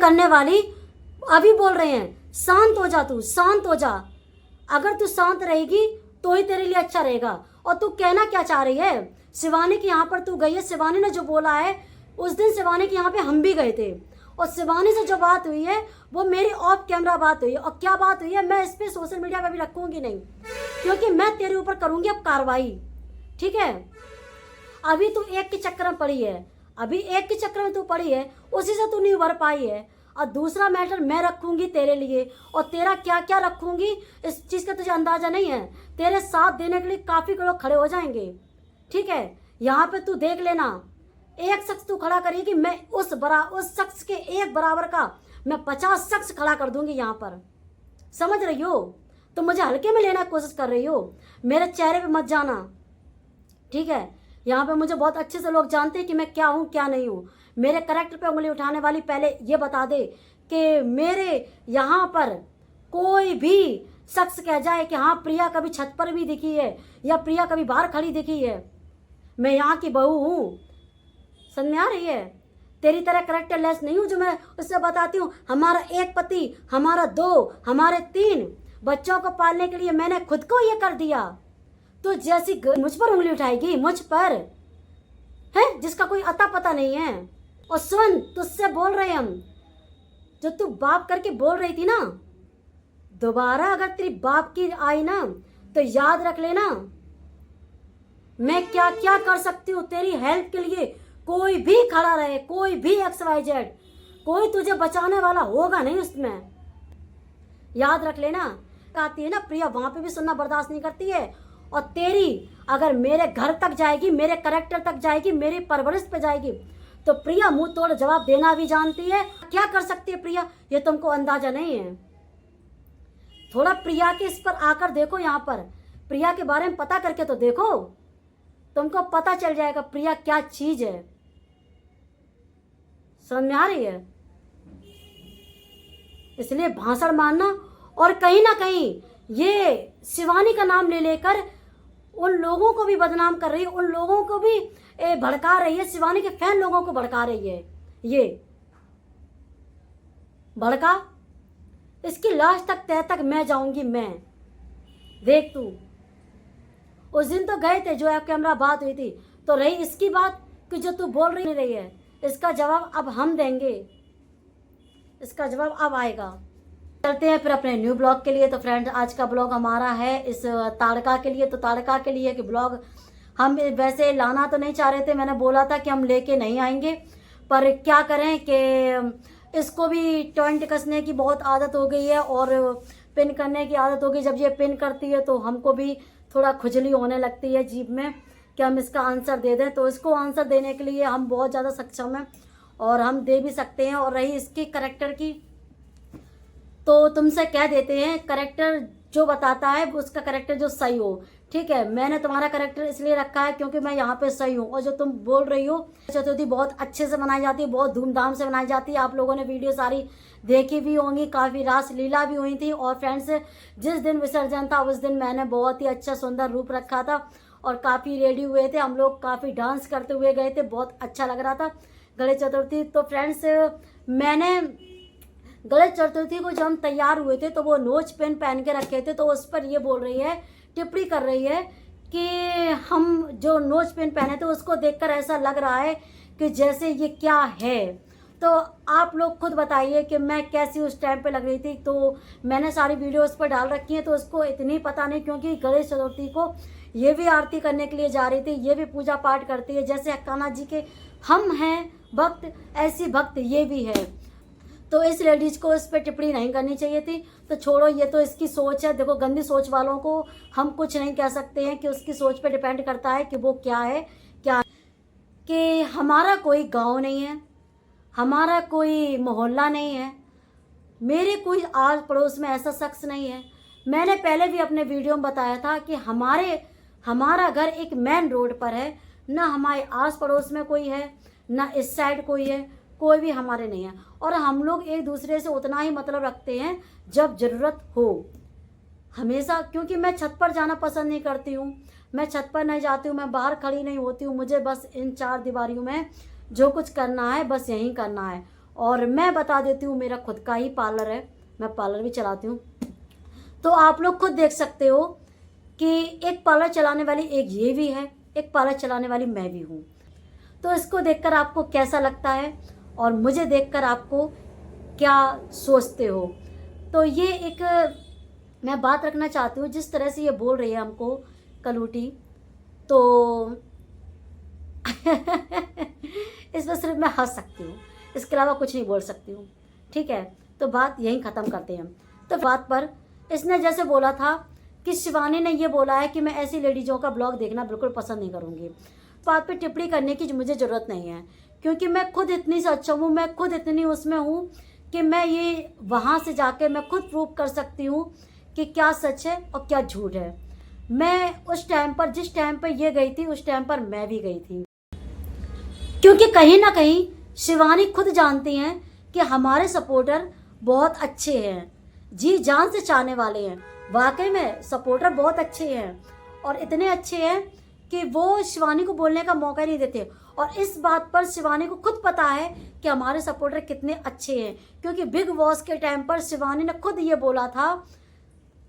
करने वाली अभी बोल रहे हैं शांत हो जा, तू शांत हो जा। अगर तू शांत रहेगी तो ही तेरे लिए अच्छा रहेगा। और तू कहना क्या चाह रही है? शिवानी के यहाँ पर तू गई है, शिवानी ने जो बोला है, उस दिन शिवानी के यहाँ पे हम भी गए थे और शिवानी से जो बात हुई है वो मेरी ऑफ कैमरा बात हुई है। और क्या बात हुई है मैं इस पर सोशल मीडिया पर भी रखूंगी नहीं, क्योंकि मैं तेरे ऊपर करूंगी अब कार्रवाई, ठीक है। अभी तू एक के चक्कर में पड़ी है, अभी एक के चक्कर में तू पड़ी है, उसी से तू नहीं उभर पाई है। और दूसरा मैटर मैं रखूंगी तेरे लिए, और तेरा क्या क्या रखूंगी इस चीज़ का तुझे अंदाजा नहीं है। तेरे साथ देने के लिए काफ़ी लोग खड़े हो जाएंगे, ठीक है। यहाँ पे तू देख लेना, एक शख्स तू खड़ा करेगी, मैं उस शख्स के एक बराबर का मैं 50 शख्स खड़ा कर दूंगी यहाँ पर, समझ रही हो? तो मुझे हल्के में लेना कोशिश कर रही हो, मेरे चेहरे पे मत जाना, ठीक है। यहाँ पे मुझे बहुत अच्छे से लोग जानते हैं कि मैं क्या हूँ क्या नहीं हूँ। मेरे करैक्टर पे उंगली उठाने वाली पहले ये बता दे कि मेरे यहाँ पर कोई भी शख्स कह जाए कि हाँ प्रिया कभी छत पर भी दिखी है या प्रिया कभी बाहर खड़ी दिखी है, मैं यहाँ की बहू हूँ, समझ में आ रही है? तेरी तरह करैक्टर लेस नहीं हूँ जो मैं उससे बताती हूँ हमारा एक पति, हमारा 2, हमारे 3 बच्चों को पालने के लिए मैंने खुद को ये कर दिया। तो जैसी मुझ पर उंगली उठाएगी, मुझ पर है जिसका कोई अता पता नहीं है। और सुन, तुझसे बोल रहे हम, जो तू बाप करके बोल रही थी ना, दोबारा अगर तेरी बाप की आई ना तो याद रख लेना मैं क्या क्या कर सकती हूँ तेरी हेल्प के लिए। कोई भी खड़ा रहे, कोई भी XYZ, कोई तुझे बचाने वाला होगा नहीं उसमें, याद रख लेना। आती है ना प्रिया, वहां पे भी सुनना बर्दाश्त नहीं करती है। और तेरी अगर मेरे घर तक जाएगी, मेरे करैक्टर तक जाएगी, मेरी परवरिश पे जाएगी, तो प्रिया मुंह तोड़ जवाब देना भी जानती है। क्या कर सकती है प्रिया ये तुमको अंदाजा नहीं है। थोड़ा प्रिया के इस पर आकर देखो, यहाँ पर प्रिया के बारे में पता करके तो देखो, तुमको पता चल जाएगा प्रिया क्या चीज है। समझ में आ रही है? इसलिए भाषण मारना, और कहीं ना कहीं ये शिवानी का नाम ले लेकर उन लोगों को भी बदनाम कर रही है, उन लोगों को भी भड़का रही है, शिवानी के फैन लोगों को भड़का रही है। ये भड़का, इसकी लाश तक तह तक मैं जाऊंगी मैं, देख तू। उस दिन तो गए थे जो आप कैमरा बात हुई थी, तो रही इसकी बात कि जो तू बोल रही है, इसका जवाब अब हम देंगे, इसका जवाब अब आएगा। चलते हैं फिर अपने न्यू ब्लॉग के लिए। तो फ्रेंड्स आज का ब्लॉग हमारा है इस ताड़का के लिए। तो ताड़का के लिए कि ब्लॉग हम वैसे लाना तो नहीं चाह रहे थे, मैंने बोला था कि हम लेके नहीं आएंगे, पर क्या करें कि इसको भी टॉइंट कसने की बहुत आदत हो गई है और पिन करने की आदत हो गई। जब ये पिन करती है तो हमको भी थोड़ा खुजली होने लगती है जीभ में कि हम इसका आंसर दे दें। तो इसको आंसर देने के लिए हम बहुत ज़्यादा सक्षम हैं और हम दे भी सकते हैं। और रही इसकी करैक्टर की, तो तुमसे कह देते हैं करैक्टर जो बताता है उसका करैक्टर जो सही हो, ठीक है। मैंने तुम्हारा करैक्टर इसलिए रखा है क्योंकि मैं यहाँ पे सही हूँ। और जो तुम बोल रही हो चतुर्थी बहुत अच्छे से मनाई जाती है, बहुत धूमधाम से मनाई जाती है। आप लोगों ने वीडियो सारी देखी भी होंगी, काफ़ी रास लीला भी हुई थी। और फ्रेंड्स जिस दिन विसर्जन था उस दिन मैंने बहुत ही अच्छा सुंदर रूप रखा था और काफ़ी रेडी हुए थे हम लोग, काफ़ी डांस करते हुए गए थे, बहुत अच्छा लग रहा था गणेश चतुर्थी। तो फ्रेंड्स मैंने गणेश चतुर्थी को जब हम तैयार हुए थे तो वो नोच पेन पहन के रखे थे, तो उस पर ये बोल रही है, टिप्पणी कर रही है कि हम जो नोच पेन पहने थे उसको देखकर ऐसा लग रहा है कि जैसे ये क्या है। तो आप लोग खुद बताइए कि मैं कैसी उस टाइम पे लग रही थी। तो मैंने सारी वीडियो उस पर डाल रखी है, तो उसको इतनी पता नहीं, क्योंकि गणेश चतुर्थी को ये भी आरती करने के लिए जा रही थी, ये भी पूजा पाठ करती है। जैसे कान्हा जी के हम हैं भक्त, ऐसी भक्त ये भी है। तो इस लेडीज को इस पर टिप्पणी नहीं करनी चाहिए थी। तो छोड़ो, ये तो इसकी सोच है। देखो गंदी सोच वालों को हम कुछ नहीं कह सकते हैं कि उसकी सोच पे डिपेंड करता है कि वो क्या है क्या। कि हमारा कोई गांव नहीं है, हमारा कोई मोहल्ला नहीं है, मेरे कोई आस पड़ोस में ऐसा शख्स नहीं है। मैंने पहले भी अपने वीडियो में बताया था कि हमारा घर एक मेन रोड पर है, ना हमारे आस पड़ोस में कोई है, ना इस साइड कोई है, कोई भी हमारे नहीं है। और हम लोग एक दूसरे से उतना ही मतलब रखते हैं जब ज़रूरत हो हमेशा। क्योंकि मैं छत पर जाना पसंद नहीं करती हूँ, मैं छत पर नहीं जाती हूँ, मैं बाहर खड़ी नहीं होती हूँ। मुझे बस इन 4 दीवारियों में जो कुछ करना है बस यहीं करना है। और मैं बता देती हूँ, मेरा खुद का ही पार्लर है, मैं पार्लर भी चलाती हूँ। तो आप लोग खुद देख सकते हो कि एक पार्लर चलाने वाली एक ये भी है, एक पार्लर चलाने वाली मैं भी हूँ। तो इसको देखकर आपको कैसा लगता है और मुझे देखकर आपको क्या सोचते हो? तो ये एक मैं बात रखना चाहती हूँ, जिस तरह से ये बोल रही है हमको कलूटी, तो इस पर सिर्फ मैं हंस सकती हूँ, इसके अलावा कुछ नहीं बोल सकती हूँ। ठीक है, तो बात यहीं ख़त्म करते हैं। तो बात पर इसने जैसे बोला था कि शिवानी ने ये बोला है कि मैं ऐसी लेडीज़ों का ब्लॉग देखना बिल्कुल पसंद नहीं करूँगी। बात पे टिप्पणी करने की मुझे ज़रूरत नहीं है, क्योंकि मैं खुद इतनी सच्चा हूँ, मैं खुद इतनी उसमें हूँ कि मैं ये वहाँ से जाके मैं खुद प्रूव कर सकती हूँ कि क्या सच है और क्या झूठ है। मैं उस टाइम पर, जिस टाइम पर ये गई थी, उस टाइम पर मैं भी गई थी, क्योंकि कहीं ना कहीं शिवानी खुद जानती हैं कि हमारे सपोर्टर बहुत अच्छे हैं, जी जान से चाहने वाले हैं। वाकई में सपोर्टर बहुत अच्छे हैं और इतने अच्छे हैं कि वो शिवानी को बोलने का मौका नहीं देते। और इस बात पर शिवानी को खुद पता है कि हमारे सपोर्टर कितने अच्छे हैं, क्योंकि बिग बॉस के टाइम पर शिवानी ने खुद ये बोला था।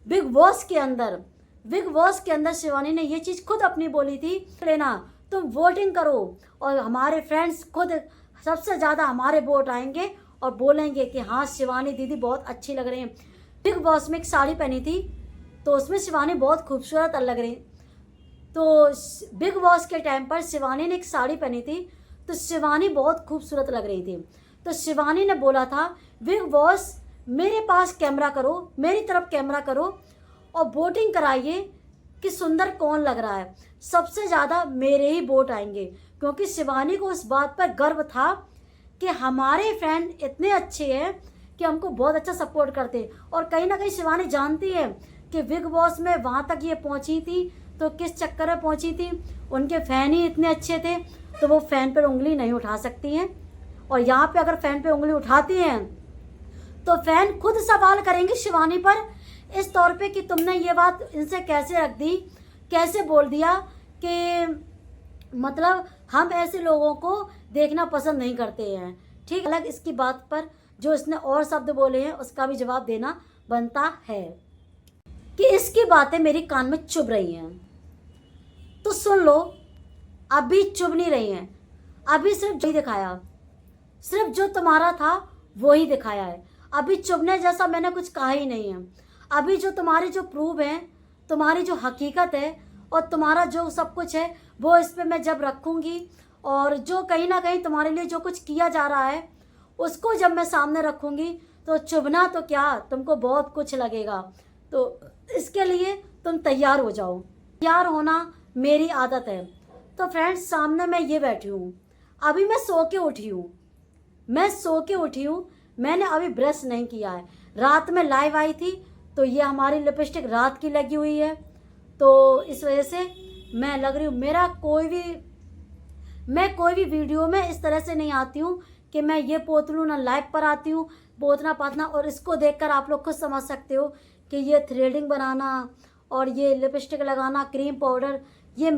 बिग बॉस के अंदर शिवानी ने ये चीज़ खुद अपनी बोली थी, लेना तुम वोटिंग करो और हमारे फ्रेंड्स खुद सबसे ज़्यादा हमारे वोट आएंगे और बोलेंगे कि हाँ शिवानी दीदी बहुत अच्छी लग रही हैं। बिग बॉस में एक साड़ी पहनी थी तो उसमें शिवानी बहुत खूबसूरत लग रही। तो बिग बॉस के टाइम पर शिवानी ने एक साड़ी पहनी थी तो शिवानी बहुत खूबसूरत लग रही थी। तो शिवानी ने बोला था बिग बॉस मेरे पास कैमरा करो, मेरी तरफ कैमरा करो और वोटिंग कराइए कि सुंदर कौन लग रहा है। सबसे ज़्यादा मेरे ही वोट आएंगे, क्योंकि शिवानी को उस बात पर गर्व था कि हमारे फ्रेंड इतने अच्छे हैं कि हमको बहुत अच्छा सपोर्ट करते हैं। और कहीं ना कहीं शिवानी जानती है कि बिग बॉस में वहाँ तक ये पहुँची थी तो किस चक्कर में पहुँची थी, उनके फ़ैन ही इतने अच्छे थे तो वो फ़ैन पर उंगली नहीं उठा सकती हैं। और यहाँ पे अगर फ़ैन पे उंगली उठाती हैं तो फ़ैन खुद सवाल करेंगे शिवानी पर, इस तौर पे कि तुमने ये बात इनसे कैसे रख दी, कैसे बोल दिया कि मतलब हम ऐसे लोगों को देखना पसंद नहीं करते हैं। ठीक, अलग इसकी बात पर जो इसने और शब्द बोले हैं उसका भी जवाब देना बनता है कि इसकी बातें मेरी कान में चुभ रही हैं तो सुन लो। अभी चुभ नहीं रही हैं, अभी सिर्फ जो दिखाया, सिर्फ जो तुम्हारा था वो ही दिखाया है। अभी चुभने जैसा मैंने कुछ कहा ही नहीं है। अभी जो तुम्हारी जो प्रूफ है, तुम्हारी जो हकीकत है और तुम्हारा जो सब कुछ है वो इस पर मैं जब रखूँगी और जो कहीं ना कहीं तुम्हारे लिए जो कुछ किया जा रहा है उसको जब मैं सामने रखूँगी तो चुभना तो क्या, तुमको बहुत कुछ लगेगा। तो इसके लिए तुम तैयार हो जाओ, तैयार होना मेरी आदत है। तो फ्रेंड्स सामने मैं ये बैठी हूँ, अभी मैं सो के उठी हूँ, मैंने अभी ब्रश नहीं किया है। रात में लाइव आई थी तो ये हमारी लिपस्टिक रात की लगी हुई है तो इस वजह से मैं लग रही हूँ। मैं कोई भी वीडियो में इस तरह से नहीं आती हूँ कि मैं ये पोत लूँ, ना लाइव पर आती हूँ पोतना पातना। और इसको देखकर आप लोग खुद समझ सकते हो कि ये थ्रेडिंग बनाना और ये लिपस्टिक लगाना, क्रीम पाउडर, ये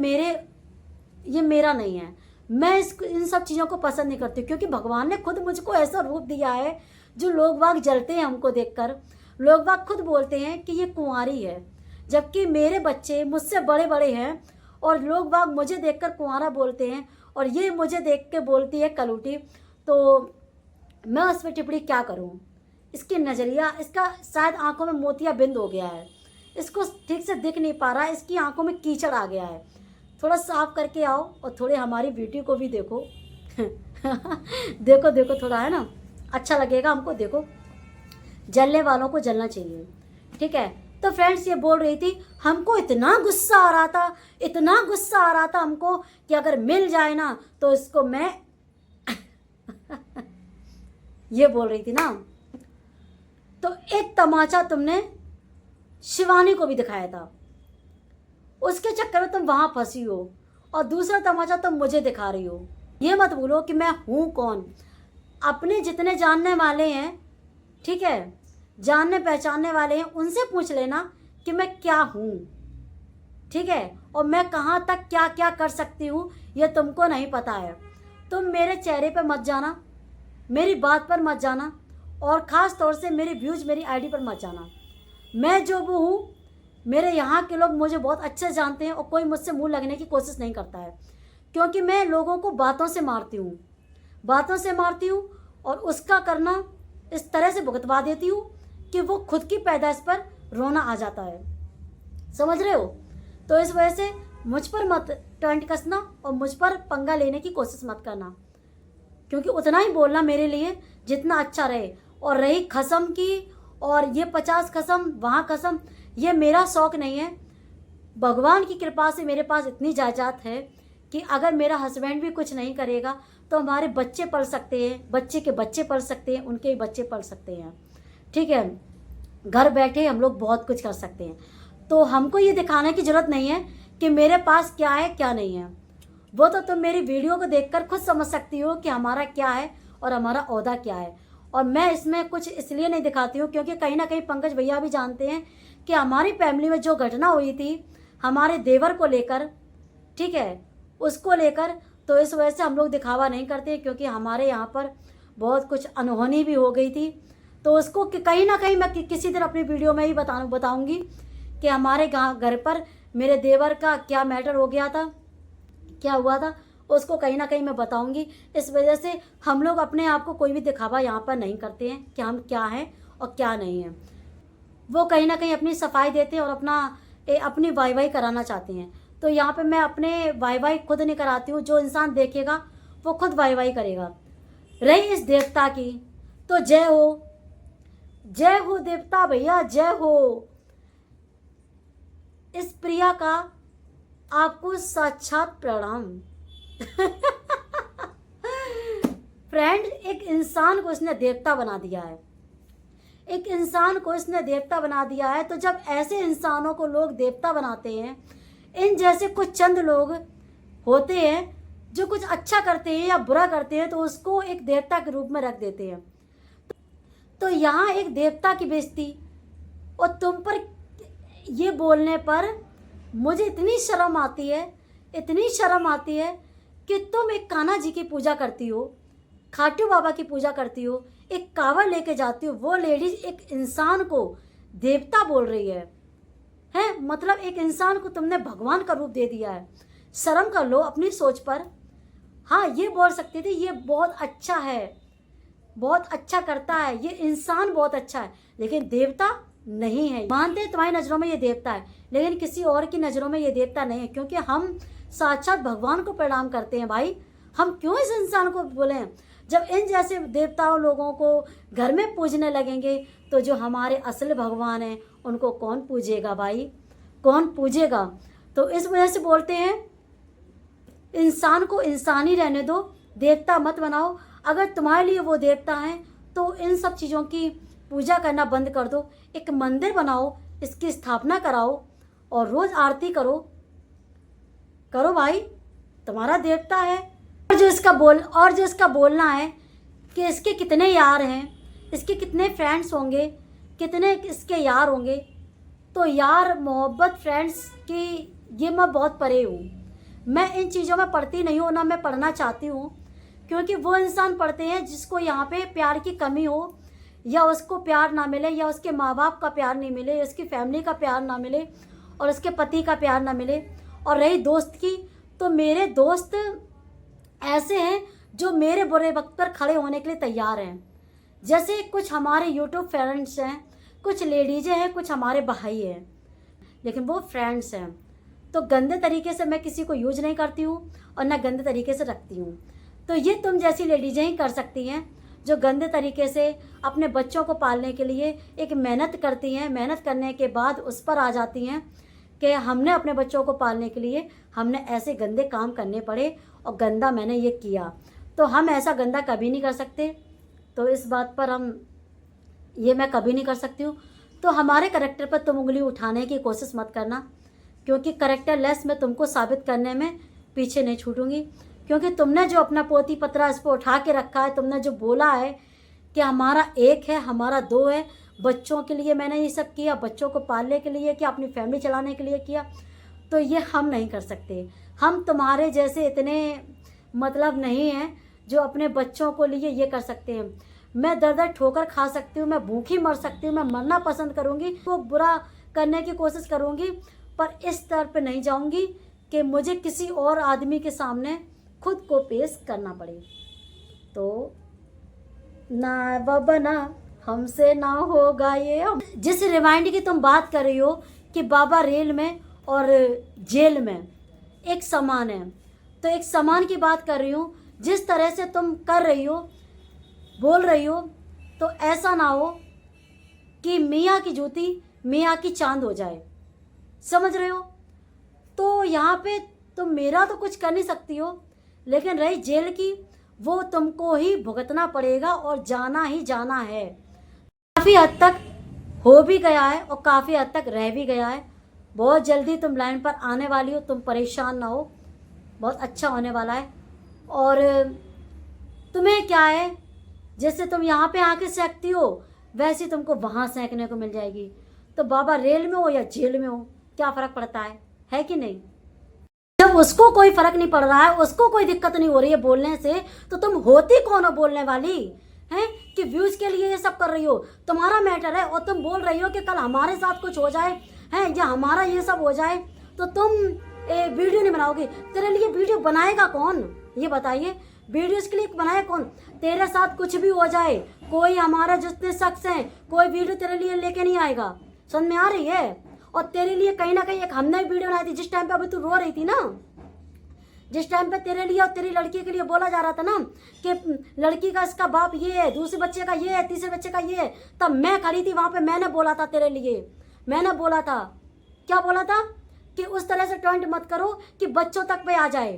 मेरा नहीं है। मैं इन सब चीज़ों को पसंद नहीं करती, क्योंकि भगवान ने खुद मुझको ऐसा रूप दिया है जो लोग बाग जलते हैं हमको देखकर। लोग बाग खुद बोलते हैं कि ये कुंवारी है, जबकि मेरे बच्चे मुझसे बड़े बड़े हैं और लोग बाग मुझे देखकर कुंवारा बोलते हैं और ये मुझे देख के बोलती है कलूटी। तो मैं उस पर टिप्पणी क्या करूं? इसकी नज़रिया, इसका शायद आंखों में मोतिया बिंद हो गया है, इसको ठीक से दिख नहीं पा रहा है, इसकी आंखों में कीचड़ आ गया है। थोड़ा साफ करके आओ और थोड़े हमारी ब्यूटी को भी देखो देखो थोड़ा, है ना, अच्छा लगेगा हमको। देखो, जलने वालों को जलना चाहिए, ठीक है। तो फ्रेंड्स ये बोल रही थी हमको इतना गुस्सा आ रहा था हमको कि अगर मिल जाए ना तो इसको मैं ये बोल रही थी ना। तो एक तमाचा तुमने शिवानी को भी दिखाया था, उसके चक्कर में तुम वहां फंसी हो, और दूसरा तमाचा तुम मुझे दिखा रही हो। ये मत भूलो कि मैं हूँ कौन। अपने जितने जानने वाले हैं, ठीक है, जानने पहचानने वाले हैं, उनसे पूछ लेना कि मैं क्या हूँ, ठीक है, और मैं कहाँ तक क्या कर सकती हूँ ये तुमको नहीं पता है। तुम मेरे चेहरे पे मत जाना, मेरी बात पर मत जाना, और ख़ास तौर से मेरे व्यूज़ मेरी आईडी पर मत जाना। मैं जो वो हूँ, मेरे यहाँ के लोग मुझे बहुत अच्छे जानते हैं और कोई मुझसे मुँह लगने की कोशिश नहीं करता है, क्योंकि मैं लोगों को बातों से मारती हूँ, बातों से मारती हूँ, और उसका करना इस तरह से भुगतवा देती हूँ कि वो खुद की पैदाइश पर रोना आ जाता है। समझ रहे हो? तो इस वजह से मुझ पर मत टंट कसना और मुझ पर पंगा लेने की कोशिश मत करना, क्योंकि उतना ही बोलना मेरे लिए जितना अच्छा रहे। और रही कसम की, और ये 50 कसम वहाँ कसम, ये मेरा शौक़ नहीं है। भगवान की कृपा से मेरे पास इतनी जायदाद है कि अगर मेरा हस्बैंड भी कुछ नहीं करेगा तो हमारे बच्चे पल सकते हैं, बच्चे के बच्चे पल सकते हैं, उनके ही बच्चे पल सकते हैं। ठीक है, घर बैठे हम लोग बहुत कुछ कर सकते हैं। तो हमको ये दिखाने की ज़रूरत नहीं है कि मेरे पास क्या है क्या नहीं है। वो तो तुम मेरी वीडियो को देखकर खुद समझ सकती हो कि हमारा क्या है और हमारा ओहदा क्या है। और मैं इसमें कुछ इसलिए नहीं दिखाती हूँ क्योंकि कहीं ना कहीं पंकज भैया भी जानते हैं कि हमारी फैमिली में जो घटना हुई थी हमारे देवर को लेकर, ठीक है, उसको लेकर, तो इस वजह से हम लोग दिखावा नहीं करते, क्योंकि हमारे यहाँ पर बहुत कुछ अनहोनी भी हो गई थी। तो उसको कहीं ना कहीं मैं किसी दिन अपनी वीडियो में ही बताऊँगी कि हमारे घर पर मेरे देवर का क्या मैटर हो गया था, क्या हुआ था, उसको कहीं ना कहीं मैं बताऊंगी। इस वजह से हम लोग अपने आप को कोई भी दिखावा यहाँ पर नहीं करते हैं कि हम क्या हैं और क्या नहीं हैं। वो कहीं ना कहीं अपनी सफाई देते हैं और अपनी वाई कराना चाहते हैं। तो यहाँ पे मैं अपने वाई खुद नहीं कराती हूँ, जो इंसान देखेगा वो खुद वाई करेगा। रही इस देवता की, तो जय हो देवता भैया, जय हो। इस प्रिया का आपको साक्षात प्रणाम। फ्रेंड, एक इंसान को इसने देवता बना दिया है, एक इंसान को इसने देवता बना दिया है। तो जब ऐसे इंसानों को लोग देवता बनाते हैं, इन जैसे कुछ चंद लोग होते हैं जो कुछ अच्छा करते हैं या बुरा करते हैं, तो उसको एक देवता के रूप में रख देते हैं। तो यहाँ एक देवता की बेइज्जती, और तुम पर ये बोलने पर मुझे इतनी शर्म आती है, इतनी शर्म आती है कि तुम एक कान्हा जी की पूजा करती हो, खाटू बाबा की पूजा करती हो, एक कावड़ लेके जाती हो, वो लेडीज एक इंसान को देवता बोल रही है। मतलब एक इंसान को तुमने भगवान का रूप दे दिया है। शर्म कर लो अपनी सोच पर। हाँ, ये बोल सकती थी ये बहुत अच्छा है, बहुत अच्छा करता है, ये इंसान बहुत अच्छा है, लेकिन देवता नहीं है। मानते हैं तुम्हारी नज़रों में ये देवता है, लेकिन किसी और की नज़रों में ये देवता नहीं है, क्योंकि हम साक्षात भगवान को प्रणाम करते हैं। भाई, हम क्यों इस इंसान को बोलें? जब इन जैसे देवताओं लोगों को घर में पूजने लगेंगे, तो जो हमारे असल भगवान हैं उनको कौन पूजेगा भाई, कौन पूजेगा? तो इस वजह से बोलते हैं इंसान को इंसान ही रहने दो, देवता मत बनाओ। अगर तुम्हारे लिए वो देवता हैं तो इन सब चीज़ों की पूजा करना बंद कर दो, एक मंदिर बनाओ, इसकी स्थापना कराओ और रोज़ आरती करो भाई, तुम्हारा देवता है। और जो इसका बोलना है कि इसके कितने यार हैं, इसके कितने फ्रेंड्स होंगे, कितने इसके यार होंगे, तो यार मोहब्बत फ्रेंड्स की ये मैं बहुत परे हूँ। मैं इन चीज़ों में पढ़ती नहीं हूँ, ना मैं पढ़ना चाहती हूँ, क्योंकि वो इंसान पढ़ते हैं जिसको यहाँ पे प्यार की कमी हो, या उसको प्यार ना मिले, या उसके माँ बाप का प्यार नहीं मिले, उसकी फैमिली का प्यार ना मिले, और उसके पति का प्यार ना मिले। और रही दोस्त की, तो मेरे दोस्त ऐसे हैं जो मेरे बुरे वक्त पर खड़े होने के लिए तैयार हैं। जैसे कुछ हमारे यूट्यूब फ्रेंड्स हैं, कुछ लेडीज़ें हैं, कुछ हमारे भाई हैं, लेकिन वो फ्रेंड्स हैं। तो गंदे तरीके से मैं किसी को यूज नहीं करती हूँ और ना गंदे तरीके से रखती हूँ। तो ये तुम जैसी लेडीज़ें ही कर सकती हैं, जो गंदे तरीके से अपने बच्चों को पालने के लिए एक मेहनत करती हैं, मेहनत करने के बाद उस पर आ जाती हैं कि हमने अपने बच्चों को पालने के लिए हमने ऐसे गंदे काम करने पड़े और गंदा मैंने ये किया। तो हम ऐसा गंदा कभी नहीं कर सकते, तो इस बात पर मैं कभी नहीं कर सकती हूँ। तो हमारे करैक्टर पर तुम उंगली उठाने की कोशिश मत करना, क्योंकि करैक्टर लेस मैं तुमको साबित करने में पीछे नहीं छूटूंगी। क्योंकि तुमने जो अपना पोती पतरा इस पर उठा के रखा है, तुमने जो बोला है कि हमारा एक है, हमारा दो है, बच्चों के लिए मैंने ये सब किया, बच्चों को पालने के लिए किया, अपनी फैमिली चलाने के लिए किया, तो ये हम नहीं कर सकते। हम तुम्हारे जैसे इतने मतलब नहीं हैं जो अपने बच्चों को लिए ये कर सकते हैं। मैं दर दर ठोकर खा सकती हूँ, मैं भूखी मर सकती हूँ, मैं मरना पसंद करूँगी, वो बुरा करने की कोशिश करूँगी, पर इस स्तर पे नहीं जाऊँगी कि मुझे किसी और आदमी के सामने खुद को पेश करना पड़े। तो ना बाबा ना, हमसे ना होगा ये। जिस रिमाइंड की तुम बात कर रही हो कि बाबा रेल में और जेल में एक समान है, तो एक समान की बात कर रही हूँ। जिस तरह से तुम कर रही हो, बोल रही हो, तो ऐसा ना हो कि मियाँ की जूती मियाँ की चांद हो जाए, समझ रहे हो। तो यहाँ पे तुम मेरा तो कुछ कर नहीं सकती हो, लेकिन रही जेल की, वो तुमको ही भुगतना पड़ेगा और जाना ही जाना है। काफ़ी हद तक हो भी गया है और काफ़ी हद तक रह भी गया है। बहुत जल्दी तुम लाइन पर आने वाली हो, तुम परेशान ना हो, बहुत अच्छा होने वाला है। और तुम्हें क्या है, जैसे तुम यहाँ पे आके सेकती हो, वैसे तुमको वहाँ सेकने को मिल जाएगी। तो बाबा रेल में हो या जेल में हो, क्या फ़र्क पड़ता है कि नहीं। जब उसको कोई फर्क नहीं पड़ रहा है, उसको कोई दिक्कत नहीं हो रही है बोलने से, तो तुम होती कौन हो बोलने वाली हैं कि व्यूज के लिए ये सब कर रही हो। तुम्हारा मैटर है और तुम बोल रही हो कि कल हमारे साथ कुछ हो जाए हैं या हमारा ये सब हो जाए तो तुम वीडियो नहीं बनाओगे। तेरे लिए वीडियो बनाएगा कौन, ये बताइए। वीडियोस के लिए बनाए कौन। तेरे साथ कुछ भी हो जाए, कोई हमारा जितने शख्स हैं, कोई वीडियो तेरे लिए लेके नहीं आएगा। समझ में आ रही है। और तेरे लिए कहीं ना कहीं एक हमने वीडियो बनाई थी, जिस टाइम पे अभी तू रो रही थी ना, जिस टाइम पे तेरे लिए और तेरी लड़की के लिए बोला जा रहा था ना कि लड़की का इसका बाप ये है, दूसरे बच्चे का ये है, तीसरे बच्चे का ये है, तब मैं खड़ी थी वहां पे। मैंने बोला था तेरे लिए, मैंने बोला था, क्या बोला था कि उस तरह से टॉइंट मत करो कि बच्चों तक पे आ जाए।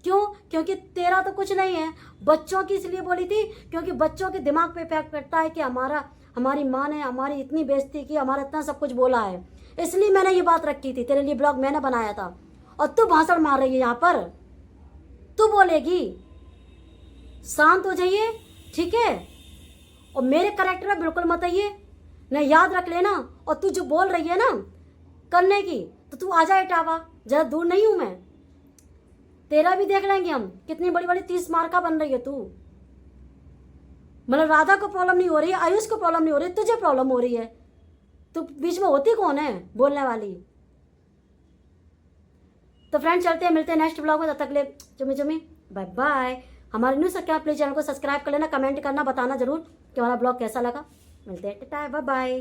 क्यों? क्योंकि तेरा तो कुछ नहीं है। बच्चों की इसलिए बोली थी क्योंकि बच्चों के दिमाग पे इफेक्ट पड़ता है कि हमारी माँ ने हमारी इतनी बेइज्जती की, हमारा इतना सब कुछ बोला है, इसलिए मैंने ये बात रखी थी। तेरे लिए ब्लॉग मैंने बनाया था और तू भाषण मार रही है यहाँ पर। तू बोलेगी, शांत हो जाइए, ठीक है। और मेरे करेक्टर में बिल्कुल मत आइए, ना याद रख लेना। और तू जो बोल रही है ना करने की, तो तू आ जा इटावा, ज़्यादा दूर नहीं हूं मैं। तेरा भी देख लेंगे हम, कितनी बड़ी बड़ी 30 मार्का बन रही है तू। मतलब राधा को प्रॉब्लम नहीं हो रही है, आयुष को प्रॉब्लम नहीं हो रही, तुझे प्रॉब्लम हो रही है। तू बीच में होती कौन है बोलने वाली। तो फ्रेंड चलते हैं, मिलते हैं नेक्स्ट ब्लॉग में। तब तक ले चुमी चुमी, बाय बाय। हमारे न्यूज़ क्या प्लीज चैनल को सब्सक्राइब कर लेना, कमेंट करना, बताना जरूर कि हमारा ब्लॉग कैसा लगा। मिलते हैं, टाटा बाय बाय।